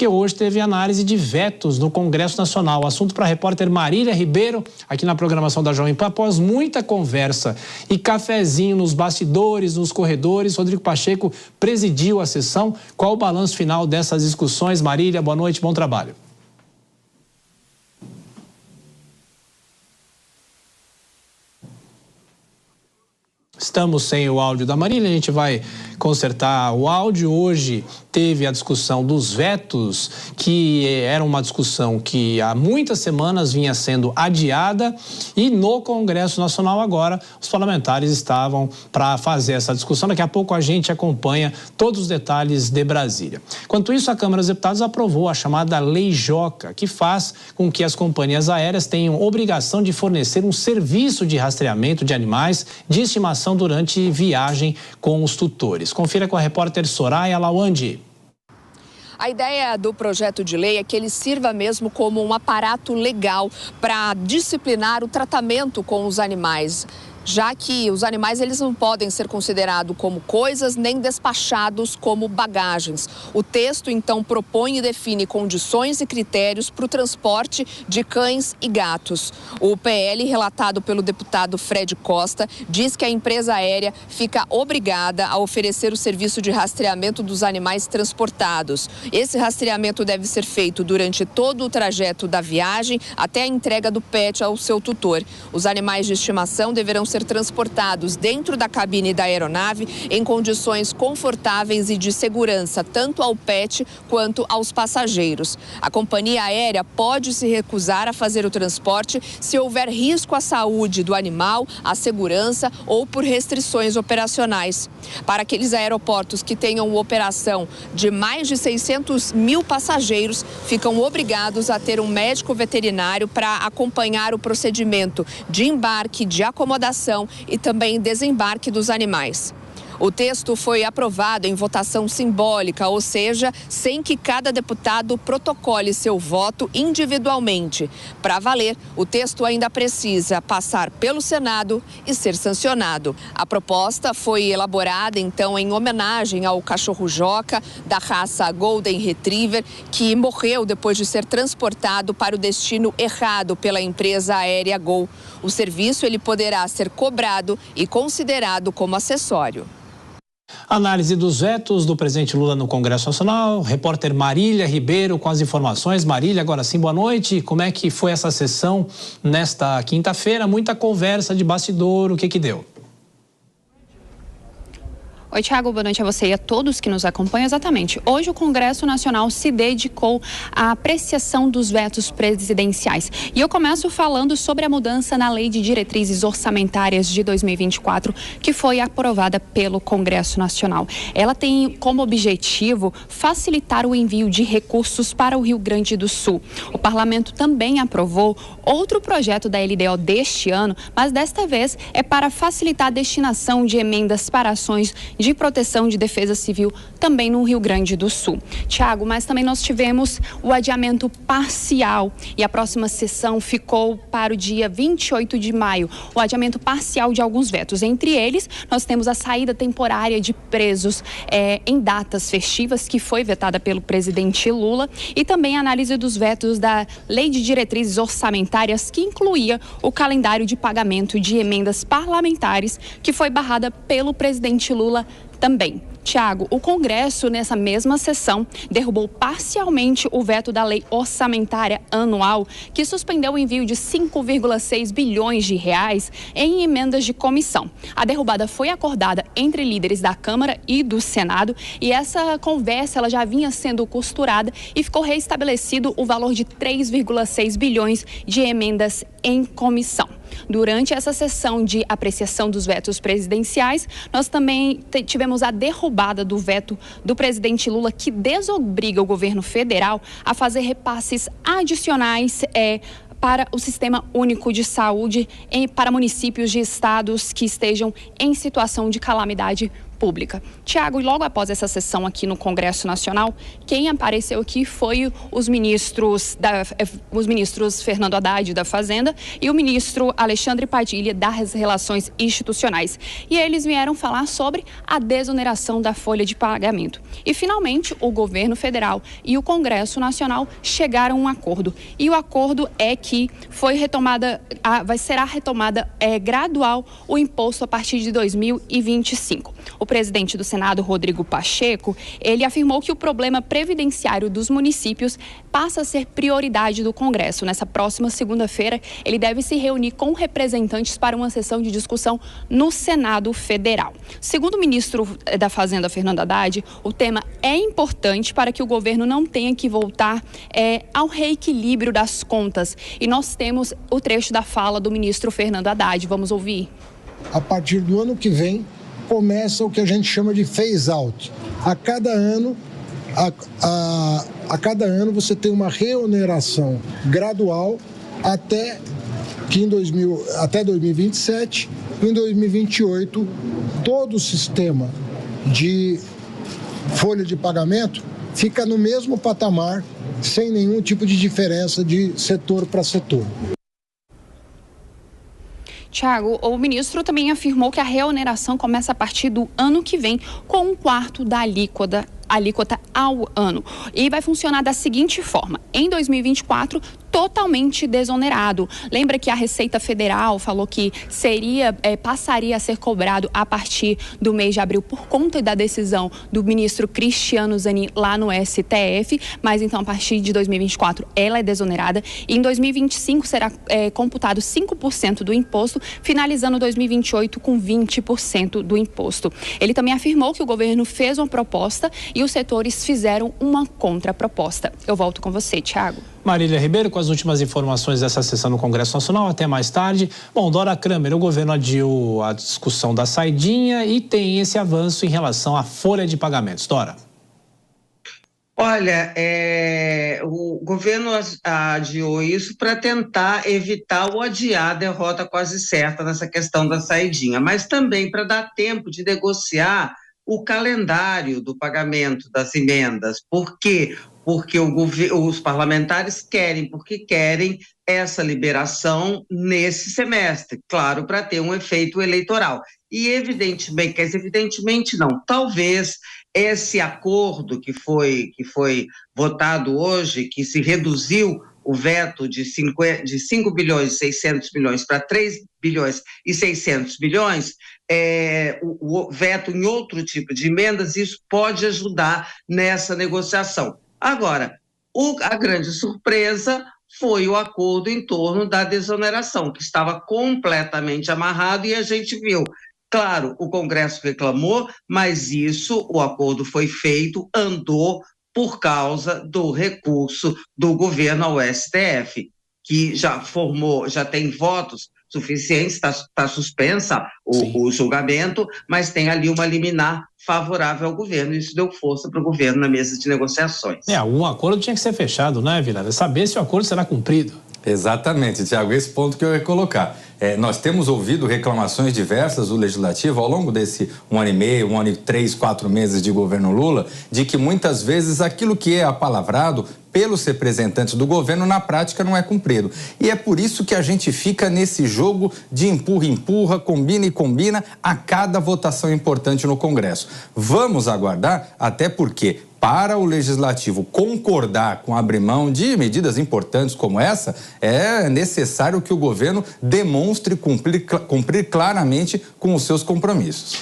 que hoje teve análise de vetos no Congresso Nacional. Assunto para a repórter Marília Ribeiro, aqui na programação da Jovem Pan. Após muita conversa e cafezinho nos bastidores, nos corredores, Rodrigo Pacheco presidiu a sessão. Qual o balanço final dessas discussões? Marília, boa noite, bom trabalho. Estamos sem o áudio da Marília, a gente vai consertar o áudio. Hoje teve a discussão dos vetos, que era uma discussão que há muitas semanas vinha sendo adiada, e no Congresso Nacional agora os parlamentares estavam para fazer essa discussão. Daqui a pouco a gente acompanha todos os detalhes de Brasília. Enquanto isso, a Câmara dos Deputados aprovou a chamada Lei Joca, que faz com que as companhias aéreas tenham obrigação de fornecer um serviço de rastreamento de animais de estimação durante viagem com os tutores. Confira com a repórter Soraya Lawande. A ideia do projeto de lei é que ele sirva mesmo como um aparato legal para disciplinar o tratamento com os animais, já que os animais eles não podem ser considerados como coisas nem despachados como bagagens. O texto, então, propõe e define condições e critérios para o transporte de cães e gatos. O PL, relatado pelo deputado Fred Costa, diz que a empresa aérea fica obrigada a oferecer o serviço de rastreamento dos animais transportados. Esse rastreamento deve ser feito durante todo o trajeto da viagem até a entrega do pet ao seu tutor. Os animais de estimação deverão ser transportados dentro da cabine da aeronave em condições confortáveis e de segurança, tanto ao pet quanto aos passageiros. A companhia aérea pode se recusar a fazer o transporte se houver risco à saúde do animal, à segurança ou por restrições operacionais. Para aqueles aeroportos que tenham operação de mais de 600 mil passageiros, ficam obrigados a ter um médico veterinário para acompanhar o procedimento de embarque, de acomodação e também desembarque dos animais. O texto foi aprovado em votação simbólica, ou seja, sem que cada deputado protocole seu voto individualmente. Para valer, o texto ainda precisa passar pelo Senado e ser sancionado. A proposta foi elaborada, então, em homenagem ao cachorro Joca, da raça Golden Retriever, que morreu depois de ser transportado para o destino errado pela empresa aérea Gol. O serviço ele poderá ser cobrado e considerado como acessório. Análise dos vetos do presidente Lula no Congresso Nacional. Repórter Marília Ribeiro com as informações. Marília, agora sim, boa noite. Como é que foi essa sessão nesta quinta-feira? Muita conversa de bastidor, o que deu? Oi, Thiago, boa noite a você e a todos que nos acompanham. Exatamente. Hoje o Congresso Nacional se dedicou à apreciação dos vetos presidenciais. E eu começo falando sobre a mudança na Lei de Diretrizes Orçamentárias de 2024, que foi aprovada pelo Congresso Nacional. Ela tem como objetivo facilitar o envio de recursos para o Rio Grande do Sul. O Parlamento também aprovou outro projeto da LDO deste ano, mas desta vez é para facilitar a destinação de emendas para ações de proteção de defesa civil também no Rio Grande do Sul. Tiago, mas também nós tivemos o adiamento parcial e a próxima sessão ficou para o dia 28 de maio, o adiamento parcial de alguns vetos. Entre eles, nós temos a saída temporária de presos em datas festivas, que foi vetada pelo presidente Lula, e também a análise dos vetos da Lei de Diretrizes Orçamentárias, que incluía o calendário de pagamento de emendas parlamentares, que foi barrada pelo presidente Lula também. Tiago, o Congresso, nessa mesma sessão, derrubou parcialmente o veto da Lei Orçamentária Anual, que suspendeu o envio de 5,6 bilhões de reais em emendas de comissão. A derrubada foi acordada entre líderes da Câmara e do Senado, e essa conversa ela já vinha sendo costurada e ficou reestabelecido o valor de 3,6 bilhões de emendas em comissão. Durante essa sessão de apreciação dos vetos presidenciais, nós também tivemos a derrubada do veto do presidente Lula, que desobriga o governo federal a fazer repasses adicionais para o Sistema Único de Saúde para municípios de estados que estejam em situação de calamidade Pública. Tiago, logo após essa sessão aqui no Congresso Nacional, quem apareceu aqui foi os ministros Fernando Haddad, da Fazenda, e o ministro Alexandre Padilha, das Relações Institucionais. E eles vieram falar sobre a desoneração da folha de pagamento. E, finalmente, o governo federal e o Congresso Nacional chegaram a um acordo. E o acordo é que será retomada gradual o imposto a partir de 2025. O presidente do Senado, Rodrigo Pacheco, ele afirmou que o problema previdenciário dos municípios passa a ser prioridade do Congresso. Nessa próxima segunda-feira, ele deve se reunir com representantes para uma sessão de discussão no Senado Federal. Segundo o ministro da Fazenda, Fernando Haddad, o tema é importante para que o governo não tenha que voltar ao reequilíbrio das contas. E nós temos o trecho da fala do ministro Fernando Haddad. Vamos ouvir. A partir do ano que vem, começa o que a gente chama de phase out. A cada ano você tem uma reoneração gradual até 2027. Em 2028, todo o sistema de folha de pagamento fica no mesmo patamar, sem nenhum tipo de diferença de setor para setor. Tiago, o ministro também afirmou que a reoneração começa a partir do ano que vem, com 1/4 da alíquota ao ano. E vai funcionar da seguinte forma: em 2024, totalmente desonerado. Lembra que a Receita Federal falou que passaria a ser cobrado a partir do mês de abril por conta da decisão do ministro Cristiano Zanin lá no STF, mas então a partir de 2024 ela é desonerada e em 2025 será computado 5% do imposto, finalizando 2028 com 20% do imposto. Ele também afirmou que o governo fez uma proposta e os setores fizeram uma contraproposta. Eu volto com você, Tiago. Marília Ribeiro, com as últimas informações dessa sessão no Congresso Nacional. Até mais tarde. Bom, Dora Kramer, o governo adiou a discussão da saidinha e tem esse avanço em relação à folha de pagamentos. Dora. Olha, o governo adiou isso para tentar evitar ou adiar a derrota quase certa nessa questão da saidinha, mas também para dar tempo de negociar o calendário do pagamento das emendas. Por quê? Porque os parlamentares querem essa liberação nesse semestre, claro, para ter um efeito eleitoral. E evidentemente não, talvez esse acordo que foi votado hoje, que se reduziu o veto de 5 bilhões e 600 milhões para 3 bilhões e 600 milhões, o veto em outro tipo de emendas, isso pode ajudar nessa negociação. Agora, a grande surpresa foi o acordo em torno da desoneração, que estava completamente amarrado e a gente viu. Claro, o Congresso reclamou, mas o acordo foi feito, andou por causa do recurso do governo ao STF, que já tem votos suficientes, está suspensa o julgamento, mas tem ali uma liminar favorável ao governo. Isso deu força para o governo na mesa de negociações. Um acordo tinha que ser fechado, né, Vilela? Saber se o acordo será cumprido. Exatamente, Tiago, esse ponto que eu ia colocar. Nós temos ouvido reclamações diversas do Legislativo ao longo desse 1 ano e meio, 1 ano e 3, 4 meses de governo Lula, de que muitas vezes aquilo que é apalavrado pelos representantes do governo, na prática, não é cumprido. E é por isso que a gente fica nesse jogo de empurra-empurra, combina e combina a cada votação importante no Congresso. Vamos aguardar, até porque para o Legislativo concordar com abrir mão de medidas importantes como essa, é necessário que o governo demonstre cumprir claramente com os seus compromissos.